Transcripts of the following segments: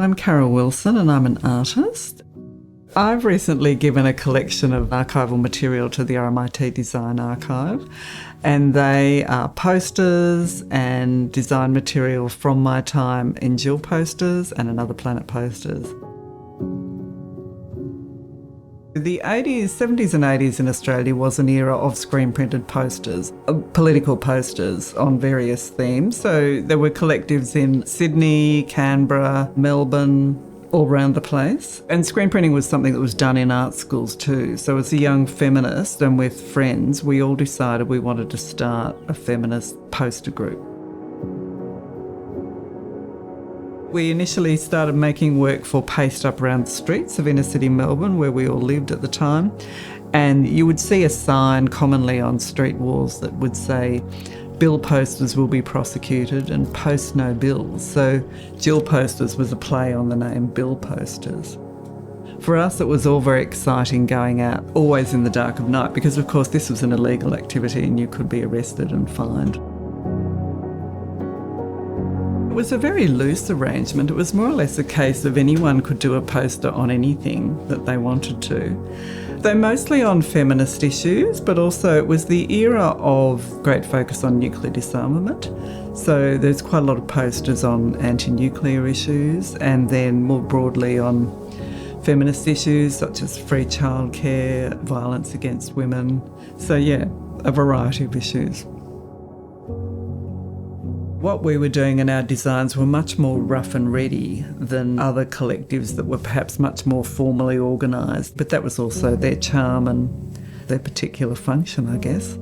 I'm Carole Wilson and I'm an artist. I've recently given a collection of archival material to the RMIT Design Archive, and they are posters and design material from my time in Jill posters and Another Planet posters. The 70s and 80s in Australia was an era of screen-printed posters, political posters on various themes. So there were collectives in Sydney, Canberra, Melbourne, all around the place. And screen printing was something that was done in art schools too. So as a young feminist and with friends, we all decided we wanted to start a feminist poster group. We initially started making work for paste up around the streets of inner city Melbourne, where we all lived at the time. And you would see a sign commonly on street walls that would say, "Bill posters will be prosecuted," and "Post no bills." So Jill posters was a play on the name Bill posters. For us, it was all very exciting going out, always in the dark of night, because of course this was an illegal activity and you could be arrested and fined. It was a very loose arrangement. It was more or less a case of anyone could do a poster on anything that they wanted to. They're mostly on feminist issues, but also it was the era of great focus on nuclear disarmament. So there's quite a lot of posters on anti-nuclear issues, and then more broadly on feminist issues such as free childcare, violence against women. So yeah, a variety of issues. What we were doing in our designs were much more rough and ready than other collectives that were perhaps much more formally organised, but that was also their charm and their particular function, I guess.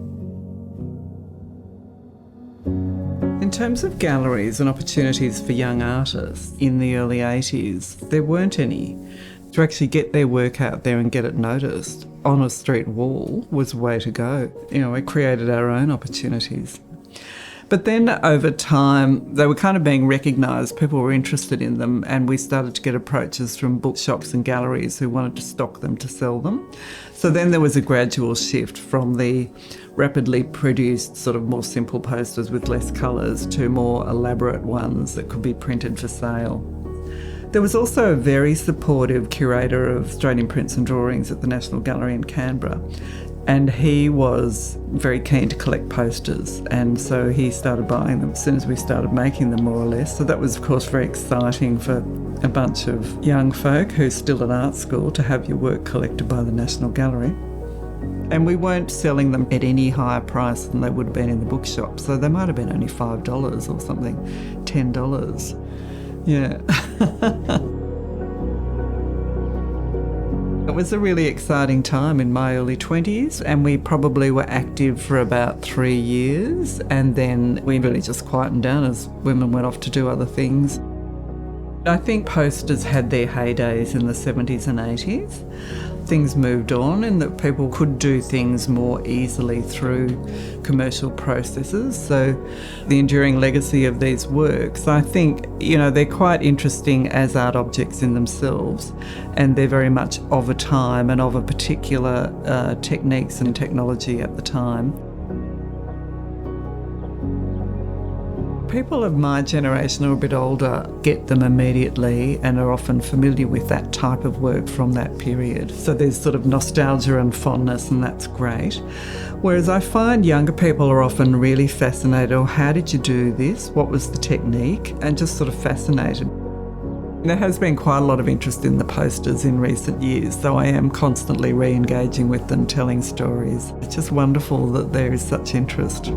In terms of galleries and opportunities for young artists in the early 80s, there weren't any. To actually get their work out there and get it noticed on a street wall was the way to go. We created our own opportunities. But then over time, they were kind of being recognised, people were interested in them, and we started to get approaches from bookshops and galleries who wanted to stock them to sell them. So then there was a gradual shift from the rapidly produced sort of more simple posters with less colours to more elaborate ones that could be printed for sale. There was also a very supportive curator of Australian prints and drawings at the National Gallery in Canberra. And he was very keen to collect posters, and so he started buying them as soon as we started making them, more or less. So that was, of course, very exciting for a bunch of young folk who's still at art school to have your work collected by the National Gallery. And we weren't selling them at any higher price than they would have been in the bookshop, so they might have been only $5 or something, $10. Yeah. It was a really exciting time in my early 20s, and we probably were active for about 3 years, and then we really just quietened down as women went off to do other things. I think posters had their heydays in the 70s and 80s. Things moved on and that people could do things more easily through commercial processes. So the enduring legacy of these works, I think, they're quite interesting as art objects in themselves, and they're very much of a time and of a particular techniques and technology at the time. People of my generation or a bit older get them immediately and are often familiar with that type of work from that period. So there's sort of nostalgia and fondness, and that's great. Whereas I find younger people are often really fascinated, how did you do this? What was the technique? And just sort of fascinated. There has been quite a lot of interest in the posters in recent years, though I am constantly re-engaging with them, telling stories. It's just wonderful that there is such interest.